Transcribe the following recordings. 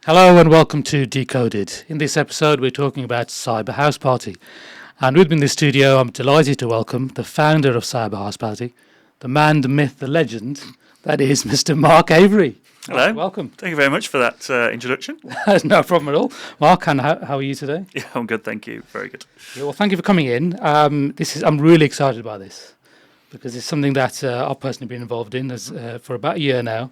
Hello and welcome to Decoded. In this episode, we're talking about Cyber House Party. And with me in the studio, I'm delighted to welcome the founder of Cyber House Party, the man, the myth, the legend, that is Mr. Mark Avery. Hello. Welcome. Thank you very much for that introduction. No problem at all. Mark, and how are you today? Yeah, I'm good, thank you. Very good. Yeah, well, thank you for coming in. I'm really excited about this because it's something that I've personally been involved in for about a year now.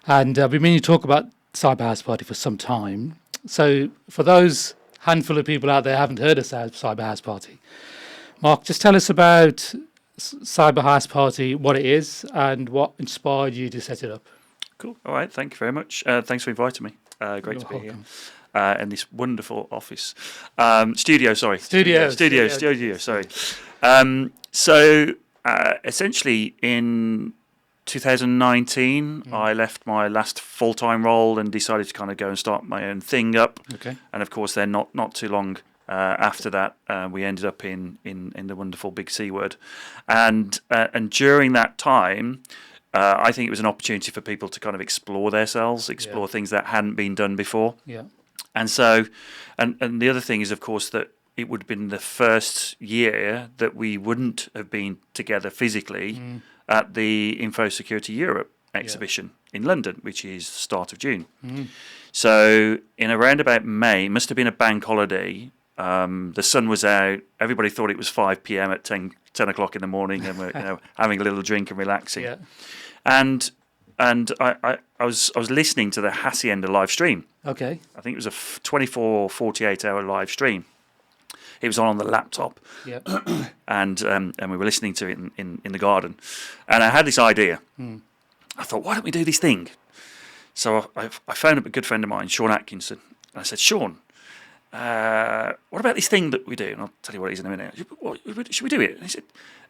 And I've been meaning to talk about Cyber House Party for some time. So for those handful of people out there who haven't heard of Cyber House Party, Mark, just tell us about Cyber House Party, what it is, and what inspired you to set it up. Cool. All right. Thank you very much. Thanks for inviting me. Great to be here in this wonderful office. Studio. Sorry. Studio. Sorry. Essentially in 2019, I left my last full-time role and decided to kind of go and start my own thing up. Okay. And of course, then not too long after that, we ended up in the wonderful big C word. And during that time, I think it was an opportunity for people to kind of explore themselves, explore things that hadn't been done before. Yeah. And so, and the other thing is, of course, that it would have been the first year that we wouldn't have been together physically at the Security Europe exhibition in London, which is the start of June. So in around about May, it must have been a bank holiday. The sun was out. Everybody thought it was 5 p.m. at 10 o'clock in the morning, and we're having a little drink and relaxing. Yeah. And I was listening to the Hacienda live stream. Okay. I think it was a 24, 48 hour live stream. It was on the laptop, and we were listening to it in the garden. And I had this idea. I thought, why don't we do this thing? So I phoned up a good friend of mine, Sean Atkinson, and I said, Sean, what about this thing that we do? And I'll tell you what it is in a minute. Should we do it? And he said,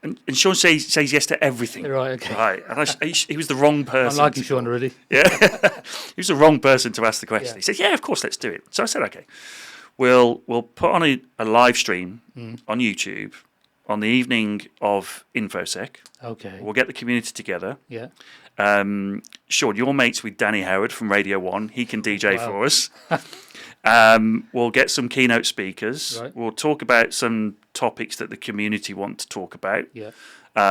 and Sean says yes to everything. Right, okay. Right. And he was the wrong person. I like you, Sean, already. Yeah. He was the wrong person to ask the question. Yeah. He said, yeah, of course, let's do it. So I said, okay. We'll put on a live stream on YouTube on the evening of InfoSec. Okay. We'll get the community together. Yeah. Sean, you're mates with Danny Howard from Radio 1. He can DJ for us. We'll get some keynote speakers. Right. We'll talk about some topics that the community want to talk about. Yeah.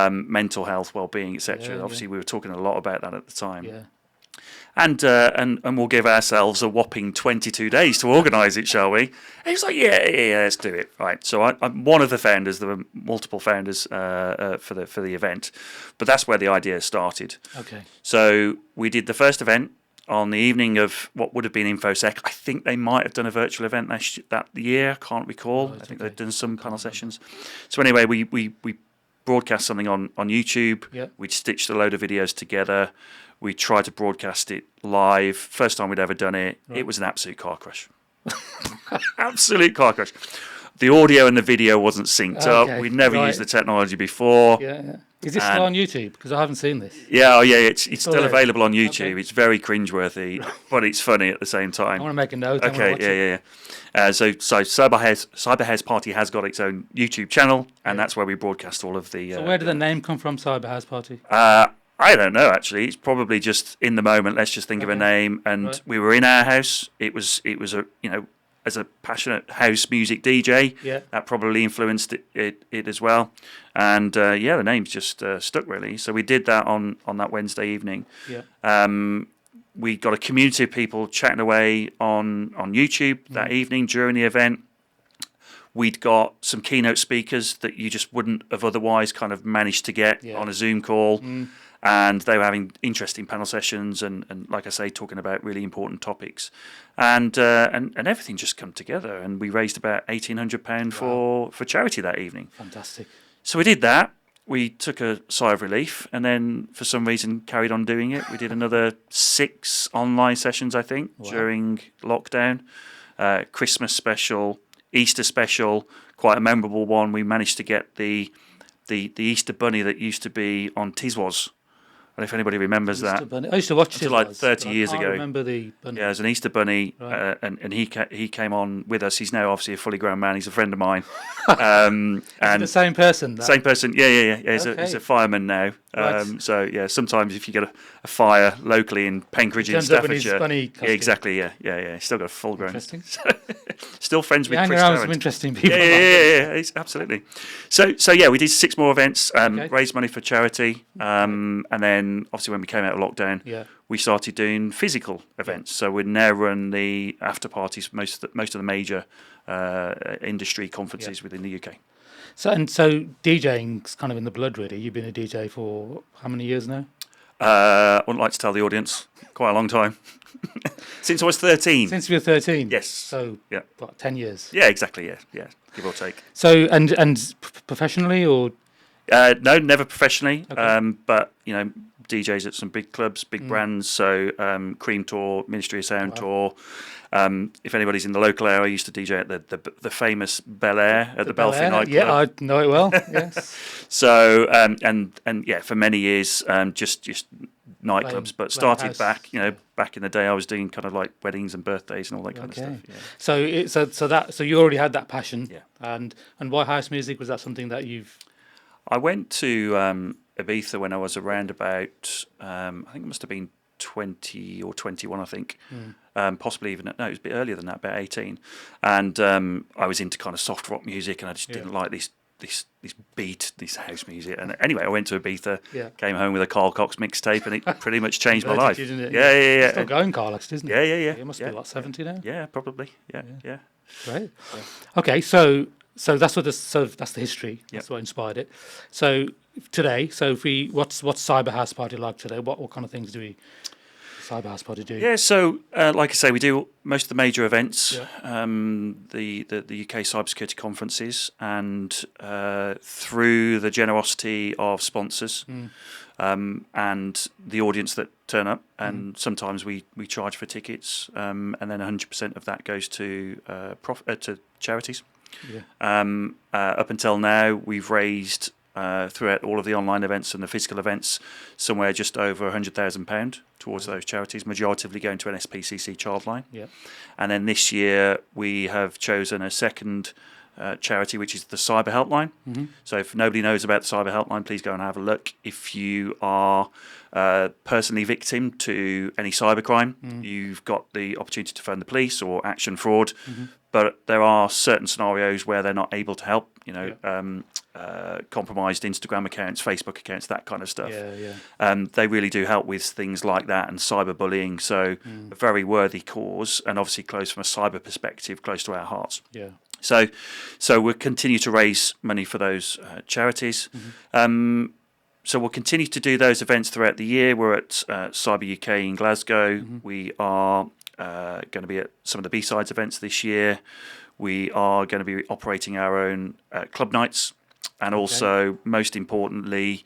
Mental health, well-being, etc. Yeah, Obviously, we were talking a lot about that at the time. Yeah. And we'll give ourselves a whopping 22 days to organise it, shall we? And he was like, yeah, let's do it. Right. So I'm one of the founders. There were multiple founders for the event, but that's where the idea started. Okay. So we did the first event on the evening of what would have been InfoSec. I think they might have done a virtual event that year. I can't recall. I think they've done some panel sessions. So anyway, we broadcast something on YouTube. Yeah. We stitched a load of videos together. We tried to broadcast it live. First time we'd ever done it. Right. It was an absolute car crash. Absolute car crash. The audio and the video wasn't synced up. We'd never used the technology before. Yeah. Is this still on YouTube? Because I haven't seen this. Yeah, it's still available on YouTube. Okay. It's very cringeworthy, but it's funny at the same time. I want to make a note. Okay, yeah. So Cyber House Party has got its own YouTube channel, and that's where we broadcast all of the... So where did the name come from, Cyber House Party? I don't know, actually. It's probably just in the moment. Let's just think of a name. And we were in our house. It was a, as a passionate house music DJ, that probably influenced it as well. And the name's just stuck, really. So we did that on that Wednesday evening. Yeah. We got a community of people chatting away on YouTube that evening during the event. We'd got some keynote speakers that you just wouldn't have otherwise kind of managed to get on a Zoom call. And they were having interesting panel sessions and like I say, talking about really important topics. And everything just come together. And we raised about £1,800 for charity that evening. Fantastic. So we did that. We took a sigh of relief and then for some reason carried on doing it. We did another 6 online sessions, I think, during lockdown. Christmas special, Easter special, quite a memorable one. We managed to get the Easter bunny that used to be on Tiswas. I don't know if anybody remembers that. Bunny. I used to watch it like 30 years ago. I remember the bunny. Yeah, there's an Easter bunny, and he came on with us. He's now obviously a fully grown man. He's a friend of mine. And the same person. Same person. Yeah. He's a fireman now. Right. So yeah, sometimes if you get a fire locally in Penkridge in Turns up in his Staffordshire, bunny yeah, costume. exactly, yeah, still got a full grown. Interesting. Still friends You with hang Chris around with Tarrant. some interesting people. Yeah, absolutely. So yeah, we did 6 more events, Okay. raised money for charity, and then obviously when we came out of lockdown, we started doing physical events. So we now run the after parties for most of the major industry conferences within the UK. So DJing's kind of in the blood, really. You've been a DJ for how many years now? I wouldn't like to tell the audience. Quite a long time. Since I was 13. Since you were 13. Yes. So what, 10 years? Yeah, exactly. Yeah, give or take. So and professionally or? No, never professionally. Okay. But DJs at some big clubs, big brands. So Cream Tour, Ministry of Sound Tour. If anybody's in the local area, I used to DJ at the famous Bel Air at the Belfry nightclub. Yeah, I know it well. Yes. So and yeah, for many years, just nightclubs, but started back in the day. I was doing kind of like weddings and birthdays and all that kind of stuff. Yeah. So you already had that passion. Yeah. And why house music? Was that something that you've? I went to Ibiza when I was around about I think it must have been 20 or 21, I think. Possibly even, no, it was a bit earlier than that, about 18. And I was into kind of soft rock music, and I just didn't like this beat, this house music. And anyway, I went to Ibiza, came home with a Carl Cox mixtape, and it pretty much changed my life. Didn't it? Yeah. It's still going, Carl Cox, isn't it? Yeah. It must be, 70 now? Yeah, probably. Yeah. Right. Okay, so that's that's the history. That's what inspired it. So today, what's Cyber House Party like today? What kind of things do Cyber House Party do? Yeah, so like I say, we do most of the major events, the UK cybersecurity conferences, and through the generosity of sponsors and the audience that turn up, and sometimes we charge for tickets, and then 100% of that goes to to charities. Up until now, we've raised throughout all of the online events and the physical events somewhere just over £100,000 towards those charities, majoritively going to an SPCC Childline. And then this year we have chosen a second charity, which is the Cyber Helpline. So if nobody knows about the Cyber Helpline, please go and have a look. If you are personally victim to any cybercrime, you've got the opportunity to phone the police or action fraud. But there are certain scenarios where they're not able to help, compromised Instagram accounts, Facebook accounts, that kind of stuff. They really do help with things like that and cyberbullying. So a very worthy cause, and obviously close from a cyber perspective, close to our hearts. So we'll continue to raise money for those charities. So we'll continue to do those events throughout the year. We're at Cyber UK in Glasgow. We are going to be at some of the B-Sides events this year. We are going to be operating our own club nights. And also, most importantly,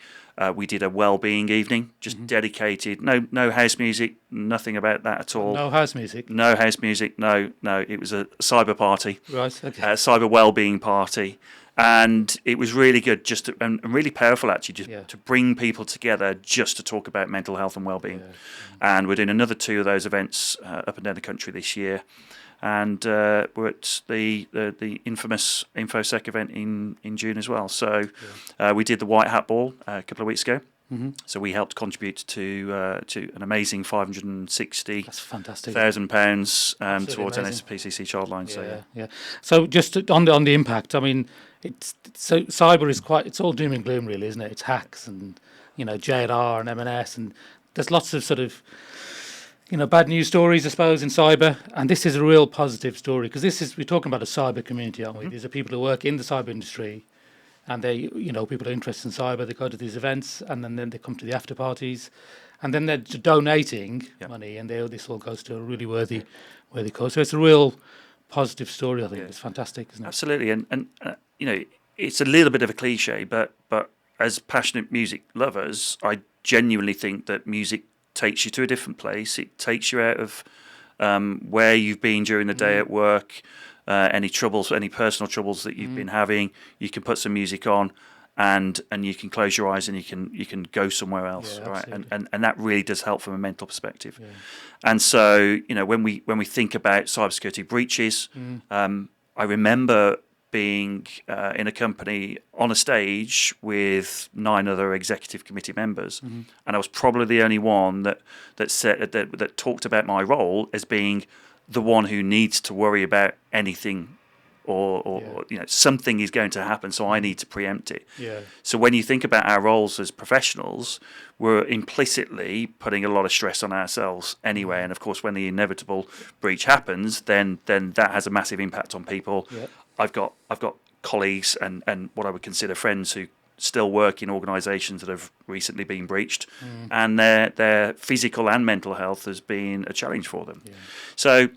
we did a wellbeing evening, just dedicated. No house music, nothing about that at all. No house music? No house music, no. It was a cyber party. Right, okay. A cyber wellbeing party. And it was really good, and really powerful actually, to bring people together just to talk about mental health and well-being. And we're doing another 2 of those events up and down the country this year. And we're at the infamous InfoSec event in June as well. So we did the White Hat Ball a couple of weeks ago. So we helped contribute to an amazing £560,000 towards an SPCC Childline. So just on the impact, I mean, cyber is it's all doom and gloom, really, isn't it? It's hacks and JLR and M&S, and there's lots of sort of bad news stories, I suppose, in cyber, and this is a real positive story because we're talking about a cyber community, aren't we? These are people who work in the cyber industry, and they, people are interested in cyber. They go to these events, and then they come to the after parties, and then they're donating money, and this all goes to a really worthy cause. So it's a real positive story. I think it's fantastic, isn't it? Absolutely, and it's a little bit of a cliche, but as passionate music lovers, I genuinely think that music takes you to a different place. It takes you out of where you've been during the day at work, any troubles, any personal troubles that you've been having. You can put some music on, and you can close your eyes and you can go somewhere else, right? And that really does help from a mental perspective. And so when we think about cybersecurity breaches, I remember being in a company on a stage with 9 other executive committee members, and I was probably the only one that talked about my role as being the one who needs to worry about anything, or something is going to happen, so I need to preempt it. Yeah. So when you think about our roles as professionals, we're implicitly putting a lot of stress on ourselves anyway. And of course, when the inevitable breach happens, then that has a massive impact on people. Yeah. I've got colleagues and what I would consider friends who still work in organisations that have recently been breached, and their physical and mental health has been a challenge for them. Yeah. So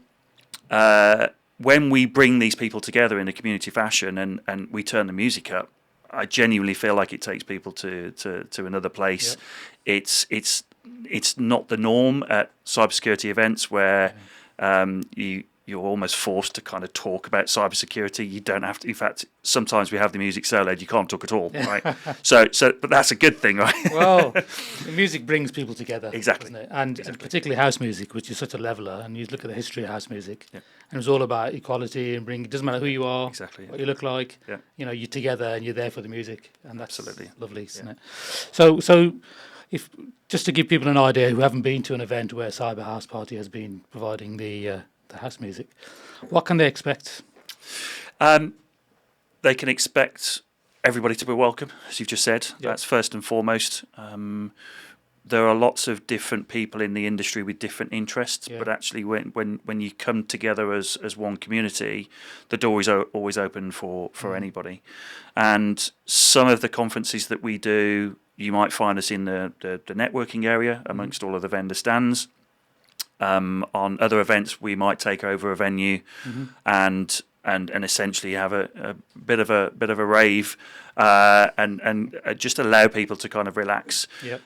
when we bring these people together in a community fashion and we turn the music up, I genuinely feel like it takes people to another place. Yep. It's not the norm at cybersecurity events where you're almost forced to kind of talk about cybersecurity. You don't have to. In fact, sometimes we have the music so loud you can't talk at all, right? But that's a good thing, right? Well, the music brings people together, exactly, doesn't it? And particularly house music, which is such a leveler. And you look at the history of house music, and it was all about equality and it doesn't matter who you are, what you look like. Yeah. You're together and you're there for the music, and that's absolutely lovely, isn't it? So. If just to give people an idea who haven't been to an event where Cyber House Party has been providing the house music, what can they expect? They can expect everybody to be welcome, as you've just said. Yep. That's first and foremost. There are lots of different people in the industry with different interests, but actually when you come together as one community, the door is always open for anybody. And some of the conferences that we do, you might find us in the networking area amongst all of the vendor stands. On other events, we might take over a venue and essentially have a bit of a rave and just allow people to kind of relax. Yep.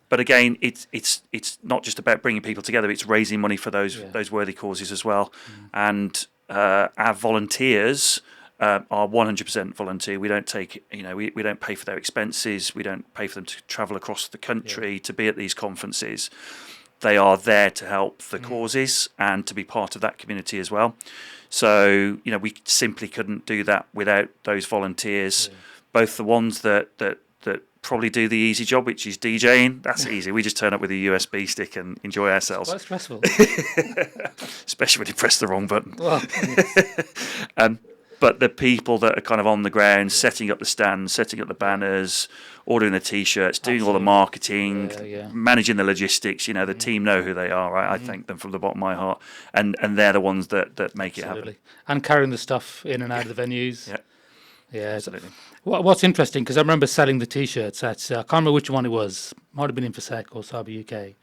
But again, it's not just about bringing people together; it's raising money for those worthy causes as well. And our volunteers are 100% volunteer. We don't take, we don't pay for their expenses. We don't pay for them to travel across the country to be at these conferences. They are there to help the causes and to be part of that community as well. So, we simply couldn't do that without those volunteers, both the ones that probably do the easy job, which is DJing. That's easy. We just turn up with a USB stick and enjoy ourselves. It's quite stressful. Especially when you press the wrong button. Well, yes. But the people that are kind of on the ground, setting up the stands, setting up the banners, ordering the T-shirts, doing all the marketing, managing the logistics, the team know who they are, right? I thank them from the bottom of my heart. And they're the ones that make it happen. And carrying the stuff in and out of the venues. Yeah, absolutely. What's interesting, because I remember selling the T-shirts at, I can't remember which one it was, might have been InfoSec or Cyber UK.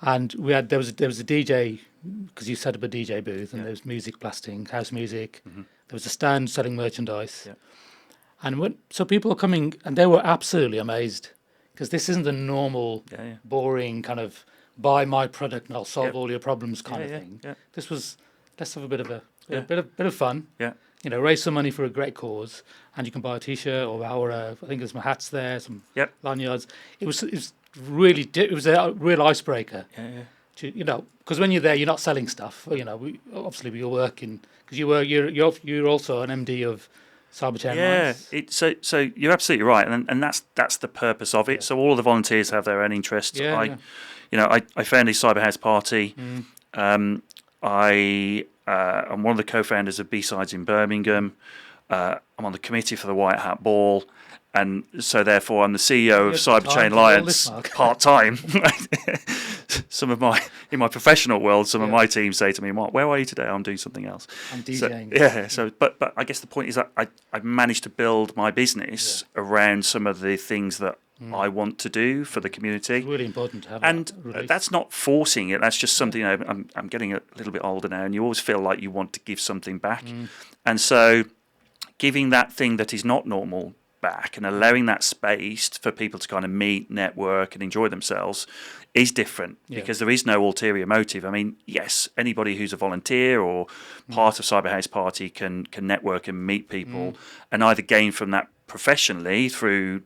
And there was a DJ, because you set up a DJ booth, and there was music blasting, house music. There was a stand selling merchandise. And so people were coming, and they were absolutely amazed, because this isn't the normal, boring kind of buy my product and I'll solve all your problems kind of thing. This was, let's have a bit of a bit of fun. Raise some money for a great cause, and you can buy a T-shirt or I think there's some hats there, some lanyards. It was really it was a real icebreaker. Because when you're there, you're not selling stuff. We you're working because you're also an MD of Cyber Chain. So you're absolutely right, and that's the purpose of it. So all of the volunteers have their own interests. I founded Cyber House Party. I'm one of the co-founders of B-Sides in Birmingham. I'm on the committee for the White Hat Ball. And so, therefore, I'm the CEO of Cyber Chain Alliance part-time. In my professional world, some of my team say to me, "Mark, where are you today?" I'm doing something else. I'm DJing. So but I guess the point is that I've managed to build my business around some of the things that I want to do for the community. It's really important to have that's not forcing it. That's just something. I'm getting a little bit older now, and you always feel like you want to give something back. And so, giving that thing that is not normal back and allowing that space for people to kind of meet, network, and enjoy themselves is different because there is no ulterior motive. I mean, yes, anybody who's a volunteer or part of Cyber House Party can network and meet people and either gain from that professionally through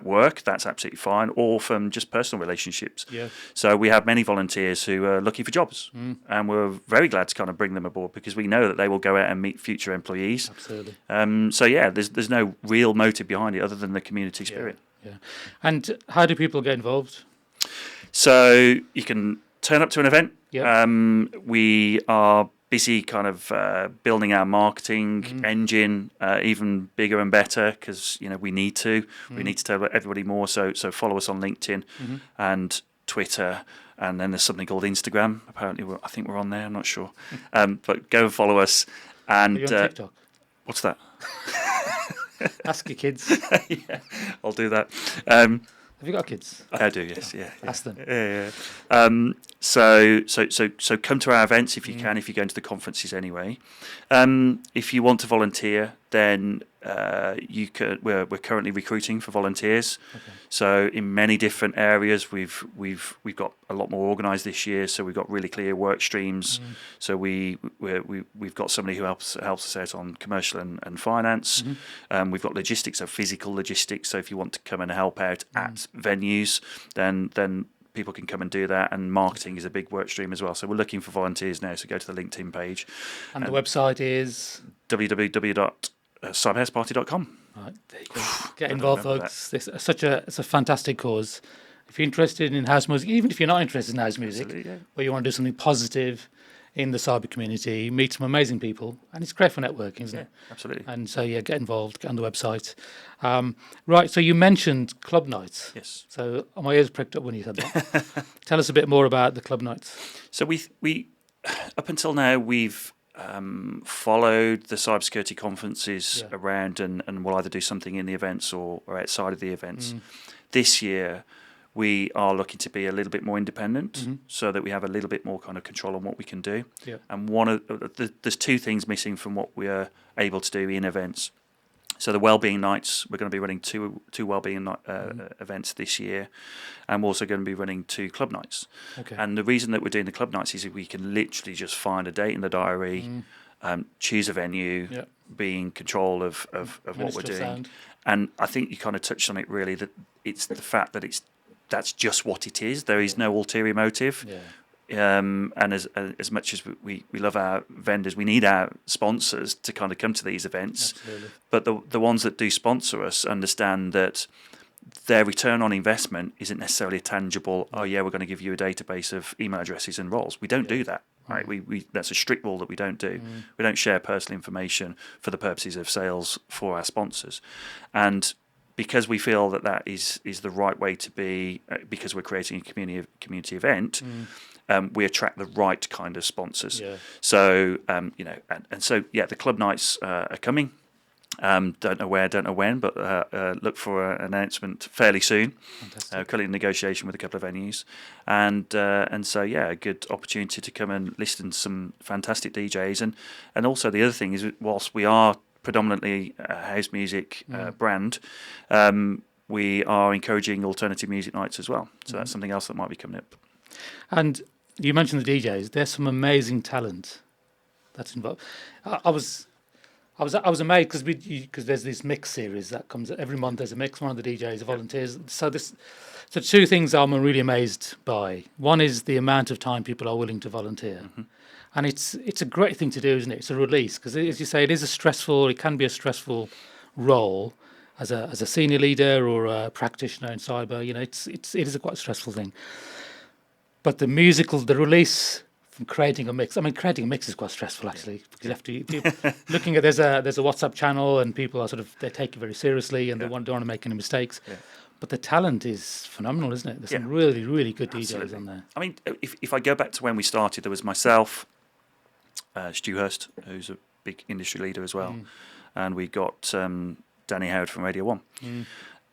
work, that's absolutely fine, or from just personal relationships. Yeah. So we have many volunteers who are looking for jobs, and we're very glad to kind of bring them aboard because we know that they will go out and meet future employees. Absolutely. So yeah, there's no real motive behind it other than the community spirit. Yeah. And how do people get involved? So you can turn up to an event. Yeah. We are busy kind of building our marketing engine even bigger and better because we need to tell everybody more. So follow us on LinkedIn and Twitter, and then there's something called Instagram. Apparently, I think we're on there. I'm not sure, but go and follow us. And are you on TikTok? What's that? Ask your kids. Yeah, I'll do that. Have you got kids? I do, yes. Yeah. Ask them. Yeah. So come to our events if you can. If you go into the conferences anyway. If you want to volunteer, then you can. We're currently recruiting for volunteers. Okay. So in many different areas, we've got a lot more organised this year. So we've got really clear work streams. So we've got somebody who helps us out on commercial and finance. We've got logistics, so physical logistics. So if you want to come and help out at venues, then people can come and do that. And marketing is a big work stream as well. So we're looking for volunteers now. So go to the LinkedIn page. And the website is www.cyberhouseparty.com. Right, there you go. Get involved, folks. It's a fantastic cause. If you're interested in house music, even if you're not interested in house music, but you want to do something positive in the cyber community, meet some amazing people, and it's great for networking, isn't it? Absolutely. And so, get involved, get on the website. Right, so you mentioned club nights. Yes. So my ears pricked up when you said that. Tell us a bit more about the club nights. So we up until now, we've followed the cybersecurity conferences around and will either do something in the events or outside of the events. This year, we are looking to be a little bit more independent so that we have a little bit more kind of control on what we can do. Yeah. And there's two things missing from what we are able to do in events. So the wellbeing nights, we're going to be running two wellbeing events this year, and we're also going to be running 2 club nights. Okay. And the reason that we're doing the club nights is that we can literally just find a date in the diary, choose a venue, be in control of what we're doing. Sound. And I think you kind of touched on it really, that it's the fact that that's just what it is. There is no ulterior motive. Yeah. And as much as we love our vendors, we need our sponsors to kind of come to these events. Absolutely. But the ones that do sponsor us understand that their return on investment isn't necessarily a tangible, we're going to give you a database of email addresses and roles. We don't do that. Right? We that's a strict rule that we don't do. We don't share personal information for the purposes of sales for our sponsors. And because we feel that is the right way to be, because we're creating a community event, we attract the right kind of sponsors. Yeah. So the club nights are coming. Don't know where, don't know when, but look for an announcement fairly soon. Currently in negotiation with a couple of venues, and so a good opportunity to come and listen to some fantastic DJs, and also the other thing is, whilst we are predominantly a house music brand, we are encouraging alternative music nights as well. So that's something else that might be coming up. And you mentioned the DJs. There's some amazing talent that's involved. I was amazed because there's this mix series that comes every month. There's a mix. One of the DJs volunteers. So 2 things I'm really amazed by. One is the amount of time people are willing to volunteer, and it's a great thing to do, isn't it? It's a release because, as you say, it can be a stressful role as a senior leader or a practitioner in cyber. It is a quite stressful thing. But the release from creating a mix. I mean, creating a mix is quite stressful actually, because you have to looking at there's a WhatsApp channel and people are they take it very seriously and they don't want to make any mistakes. Yeah. But the talent is phenomenal, isn't it? There's some really, really good DJs on there. I mean, if I go back to when we started, there was myself, Stu Hurst, who's a big industry leader as well, and we got Danny Howard from Radio 1.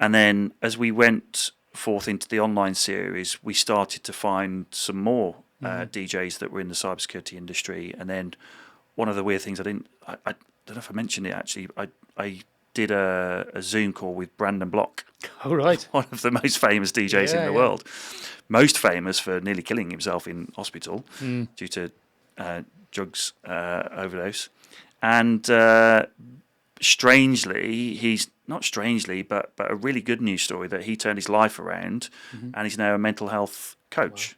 And then as we went forth into the online series, we started to find some more DJs that were in the cybersecurity industry. And then one of the weird things I don't know if I mentioned it actually, I did a Zoom call with Brandon Block. Oh, right. One of the most famous DJs in the world. Most famous for nearly killing himself in hospital due to drugs overdose. And strangely, he's not strangely, but a really good news story that he turned his life around, and he's now a mental health coach. Wow.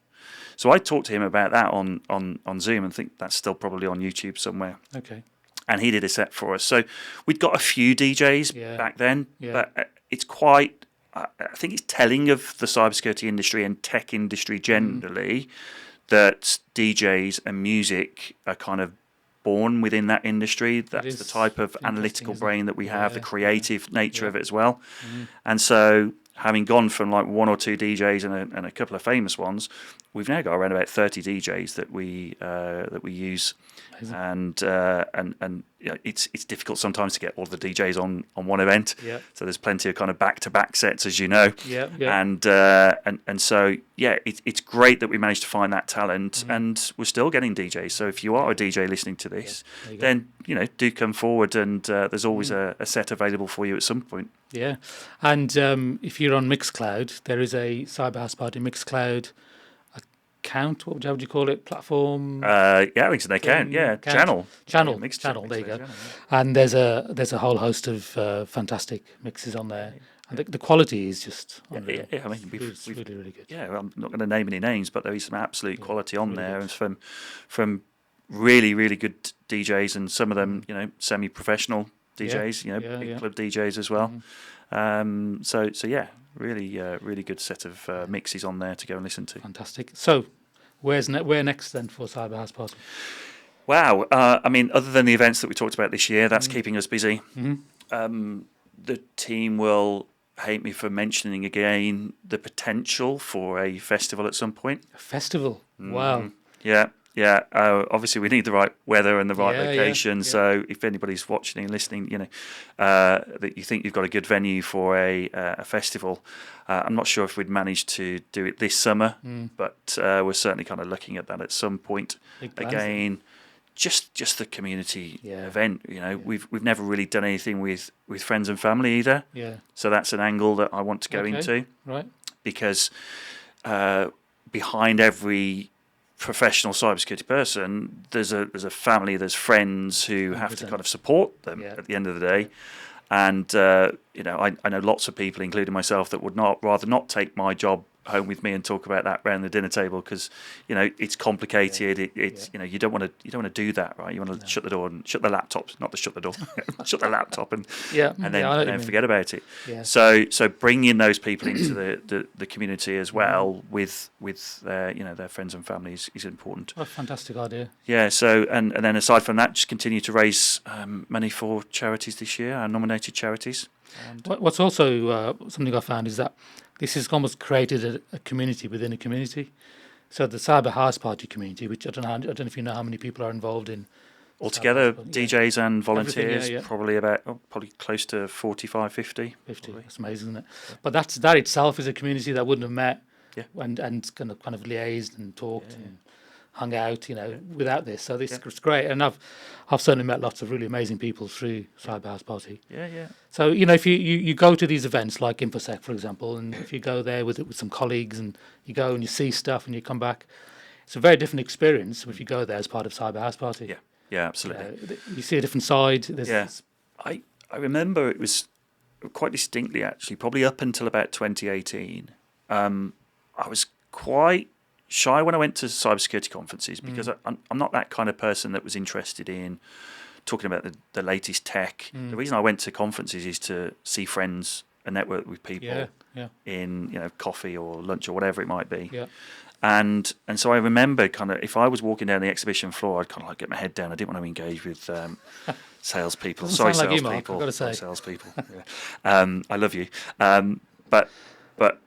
So I talked to him about that on Zoom, and think that's still probably on YouTube somewhere. Okay. And he did a set for us. So we'd got a few DJs back then, but it's quite. I think it's telling of the cybersecurity industry and tech industry generally that DJs and music are kind of born within that industry. That's the type of analytical brain that we have, the creative nature of it as well. And so, having gone from like one or two DJs and a couple of famous ones, we've now got around about 30 DJs that we use. And you know, it's difficult sometimes to get all the DJs on one event. Yeah. So there's plenty of kind of back-to-back sets, as you know. Yeah. And so it's great that we managed to find that talent, and we're still getting DJs. So if you are a DJ listening to this, then do come forward, and there's always a set available for you at some point. Yeah, and if you're on Mixcloud, there is a Cyber House Party Mixcloud account. What would you call it? Platform? I think it's an account. Yeah, channel. Channel. There you go. And there's a whole host of fantastic mixes on there. And the quality is just unreal. I mean, it's really, really good. Yeah, I'm not going to name any names, but there is some absolute quality on really there, and from really, really good DJs, and some of them, semi-professional DJs, big club DJs as well. So yeah, really good set of mixes on there to go and listen to. Fantastic. So, where next then for Cyber House Party? Wow. I mean, other than the events that we talked about this year, that's keeping us busy. The team will hate me for mentioning again the potential for a festival at some point. A festival? Wow. Yeah. Obviously, we need the right weather and the right location. So, if anybody's watching and listening, that you think you've got a good venue for a festival, I'm not sure if we'd manage to do it this summer, but we're certainly kind of looking at that at some point. Again, just the community event. We've never really done anything with friends and family either. Yeah. So that's an angle that I want to go into. Right. Because behind every professional cybersecurity person, there's a family, there's friends who have 100%. To kind of support them at the end of the day. And I know lots of people, including myself, that would rather not take my job home with me and talk about that around the dinner table, because it's complicated. It's you don't want to do that, right? You want to shut the door and shut the laptop, not to shut the door, shut the laptop and then forget about it. Yeah. So bringing those people into the community as well with their friends and families is important. What a fantastic idea. Yeah. So and then aside from that, just continue to raise money for charities this year, our nominated charities. And what's also something I found is that this has almost created a community within a community. So the Cyber House Party community, which I don't know if you know how many people are involved in. Altogether, DJs and volunteers, probably close to 45, 50. 50, that's amazing, isn't it? Yeah. But that itself is a community that wouldn't have met and kind of liaised and talked and hung out, without this. So this is great. And I've certainly met lots of really amazing people through Cyber House Party. Yeah. So, if you go to these events like InfoSec, for example, and if you go there with some colleagues and you go and you see stuff and you come back, it's a very different experience if you go there as part of Cyber House Party. Yeah, absolutely. You see a different side. I remember it was quite distinctly, actually, probably up until about 2018. I was quite shy when I went to cybersecurity conferences, because I'm not that kind of person that was interested in talking about the latest tech. The reason I went to conferences is to see friends and network with people in coffee or lunch or whatever it might be. Yeah. And so I remember kind of, if I was walking down the exhibition floor, I'd kind of get my head down. I didn't want to engage with salespeople. Sorry, salespeople. I've got to say. Salespeople. I love you. But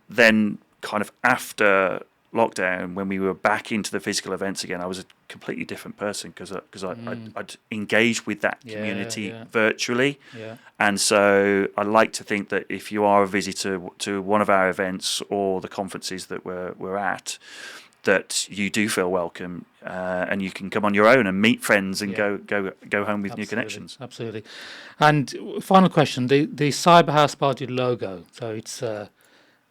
then kind of after lockdown, when we were back into the physical events again, I was a completely different person, because I'd engaged with that community virtually. Yeah. And so I like to think that if you are a visitor to one of our events or the conferences that we're at, that you do feel welcome, and you can come on your own and meet friends and go home with new connections. Absolutely. And final question, the Cyber House Party logo. So it's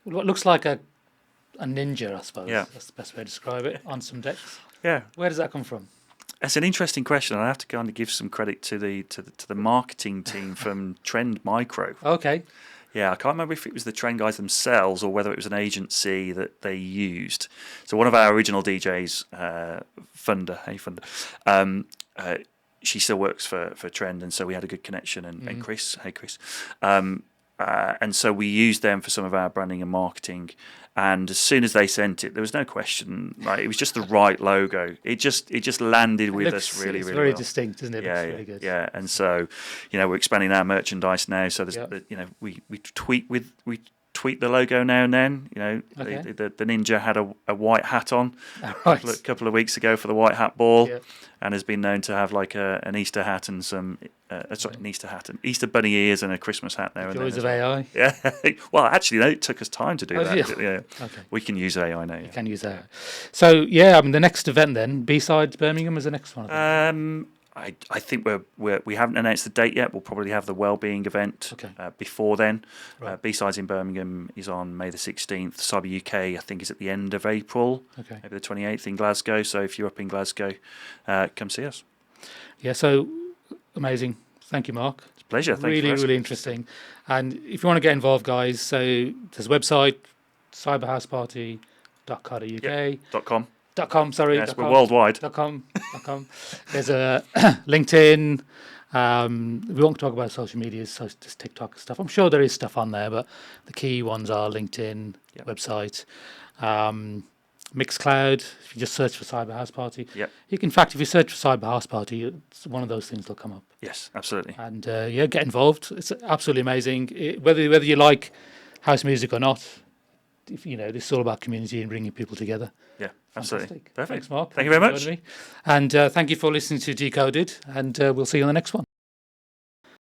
what looks like a ninja, I suppose. Yeah. That's the best way to describe it, on some decks. Yeah. Where does that come from? That's an interesting question. I have to kind of give some credit to the marketing team from Trend Micro. Okay. Yeah, I can't remember if it was the Trend guys themselves or whether it was an agency that they used. So one of our original DJs, Funder, she still works for Trend, and so we had a good connection. And Chris, hey Chris, and so we used them for some of our branding and marketing. And as soon as they sent it, there was no question. Like, it was just the right logo. It just landed with us really, it's really very well. distinct, isn't it? Yeah, It's really good. yeah. And so, we're expanding our merchandise now. So there's, we tweet the logo now and then. Okay. The ninja had a white hat on Right. a couple of weeks ago for the white hat ball, Yeah. and has been known to have like an Easter hat and some an Easter hat and Easter bunny ears and a Christmas hat now and then. Joys of AI. Yeah. Well, actually, no, it took us time to do that. Yeah. Okay. We can use AI now. You can use that. So yeah, I mean, the next event then, B-Sides Birmingham is the next one. I think. I think we haven't announced the date yet. We'll probably have the wellbeing event before then. Right. B-Sides in Birmingham is on May the 16th. Cyber UK, I think, is at the end of April, maybe the 28th in Glasgow. So if you're up in Glasgow, come see us. Yeah, so amazing. Thank you, Mark. It's a pleasure. Thank you. Really interesting. And if you want to get involved, guys, so there's a website, cyberhouseparty.co.uk. Yep. .com. .com, sorry. Yes, we're worldwide. .com. There's a LinkedIn. We won't talk about social media, so just TikTok stuff. I'm sure there is stuff on there, but the key ones are LinkedIn, website, Mixcloud. If you just search for Cyber House Party, you can, in fact, if you search for Cyber House Party, it's one of those things will come up. Yes, absolutely. And get involved. It's absolutely amazing. Whether you like house music or not, this is all about community and bringing people together. Yeah, absolutely. Fantastic. Perfect. Thanks, Mark. Thank you very much. And thank you for listening to Decoded, and we'll see you on the next one.